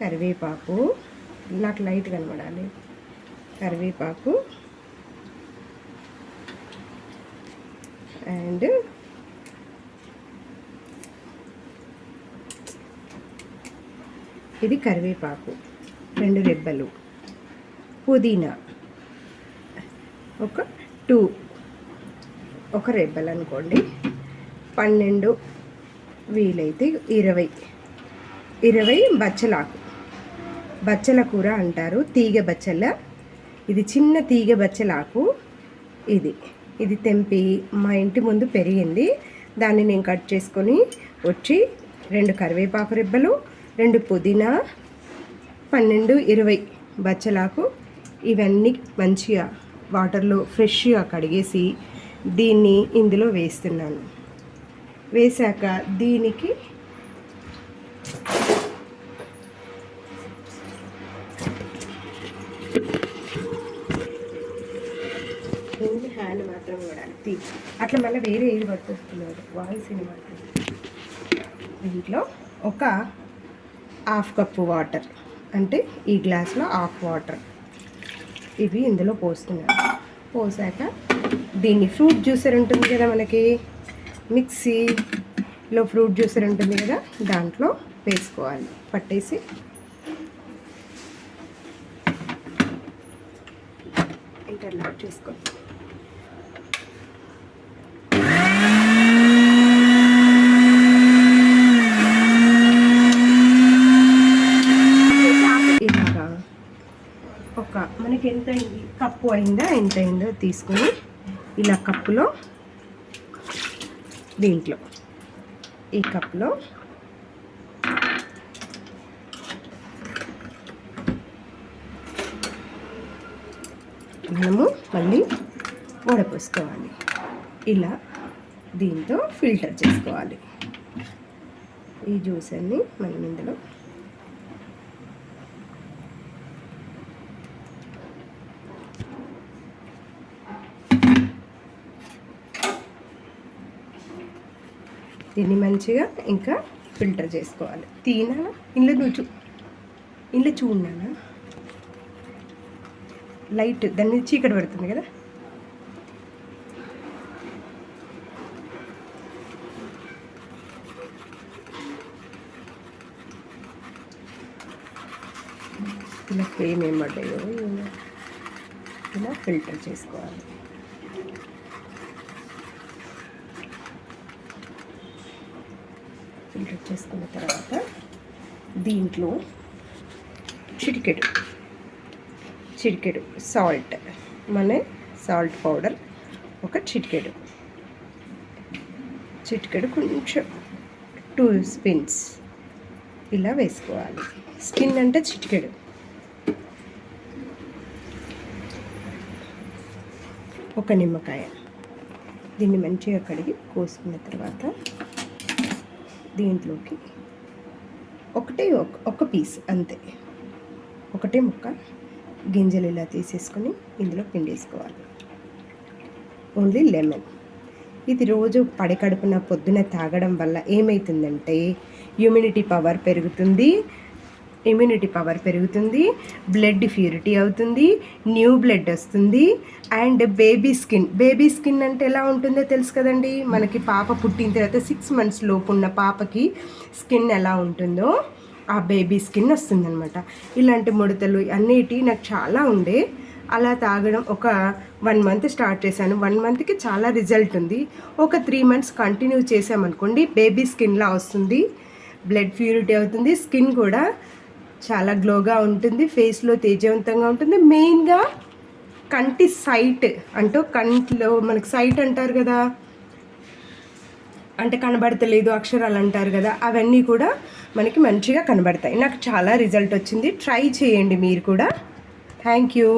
కరివేపాకు, నాకు లైట్ కనబడాలి, కరివేపాకు అండ్ ఇది కరివేపాకు 2 రెబ్బలు, పుదీనా ఒక 2 ఒక రెబ్బలు అనుకోండి, 12 వీలైతే 20 బచ్చలాకు, బచ్చల కూర అంటారు, తీగ బచ్చల, ఇది చిన్న తీగ బచ్చలాకు. ఇది తెంపి మా ఇంటి ముందు పెరిగింది, దాన్ని నేను కట్ చేసుకొని వచ్చి 2 కరివేపాకు రెబ్బలు, 2 పుదీనా, 12-20 బచ్చలాకు, ఇవన్నీ మంచిగా వాటర్లో ఫ్రెష్గా కడిగేసి దీన్ని ఇందులో వేస్తున్నాను. వేసాక దీనికి హ్యాండ్ మాత్రం కూడా అట్లా మళ్ళీ వేరే ఏది పడుతున్నాడు వాయిస్ వినబడుతుంది. దీంట్లో ఒక 1/2 కప్పు వాటర్, అంటే ఈ గ్లాస్లో 1/2 వాటర్ ఇవి ఇందులో పోస్తున్నాను. పోసాక దీన్ని ఫ్రూట్ జ్యూసర్ ఉంటుంది కదా, మనకి మిక్సీలో ఫ్రూట్ జ్యూసర్ ఉంటుంది కదా, దాంట్లో వేసుకోవాలి. పట్టేసి ఇంటర్లాక్ చేసుకోవాలి. ఇలాగా మనకి ఎంత అయింది, కప్పు అయిందా ఎంత అయిందో తీసుకొని ఇలా కప్పులో, దీంట్లో ఈ కప్పులో మనము మళ్ళీ వడపోసుకోవాలి. ఇలా దీంతో ఫిల్టర్ చేసుకోవాలి. ఈ జ్యూస్ అన్ని మనం ఇందులో దీన్ని మంచిగా ఇంకా ఫిల్టర్ చేసుకోవాలి. తీనా ఇంట్లో చూడనా లైట్ దాని మీద చీకటి పడుతుంది కదా, ఇలా ఫ్లేమ్ ఏం పడ్డాయో ఇలా ఫిల్టర్ చేసుకోవాలి. ఫిల్టర్ చేసుకున్న తర్వాత దీంట్లో చిటికెడు సాల్ట్, మన సాల్ట్ పౌడర్ ఒక చిటికెడు కొంచెం 2 స్పూన్స్ ఇలా వేసుకోవాలి. స్కిన్ అంటే చిటికెడు. ఒక నిమ్మకాయ, దీన్ని మంచిగా కడిగి కోసుకున్న తర్వాత దీంట్లోకి ఒక పీస్ అంతే, ఒకటే ముక్క గింజలు ఇలా తీసేసుకొని ఇందులో పిండేసుకోవాలి. Only lemon. ఇది రోజు పడికడుపున పొద్దున తాగడం వల్ల ఏమవుతుందంటే ఇమ్యూనిటీ పవర్ పెరుగుతుంది, బ్లడ్ ప్యూరిటీ అవుతుంది, న్యూ బ్లడ్ వస్తుంది. అండ్ బేబీ స్కిన్ అంటే ఎలా ఉంటుందో తెలుసు కదండి, మనకి పాప పుట్టిన తర్వాత 6 months లోపు ఉన్న పాపకి స్కిన్ ఎలా ఉంటుందో ఆ బేబీ స్కిన్ వస్తుందన్నమాట. ఇలాంటి ముడతలు అన్నిటి నాకు చాలా ఉండే, అలా తాగడం ఒక 1 month స్టార్ట్ చేశాను. 1 monthకి చాలా రిజల్ట్ ఉంది. ఒక 3 months కంటిన్యూ చేసామనుకోండి, బేబీ స్కిన్లా వస్తుంది, బ్లడ్ ప్యూరిటీ అవుతుంది, స్కిన్ కూడా చాలా గ్లోగా ఉంటుంది, ఫేస్లో తేజవంతంగా ఉంటుంది. మెయిన్గా కంటి సైట్, అంటే కంటిలో మనకి సైట్ అంటారు కదా, అంటే కనబడతలేదు అక్షరాలు అంటారు కదా, అవన్నీ కూడా మనకి మంచిగా కనబడతాయి. నాకు చాలా రిజల్ట్ వచ్చింది. ట్రై చేయండి మీరు కూడా. Thank you.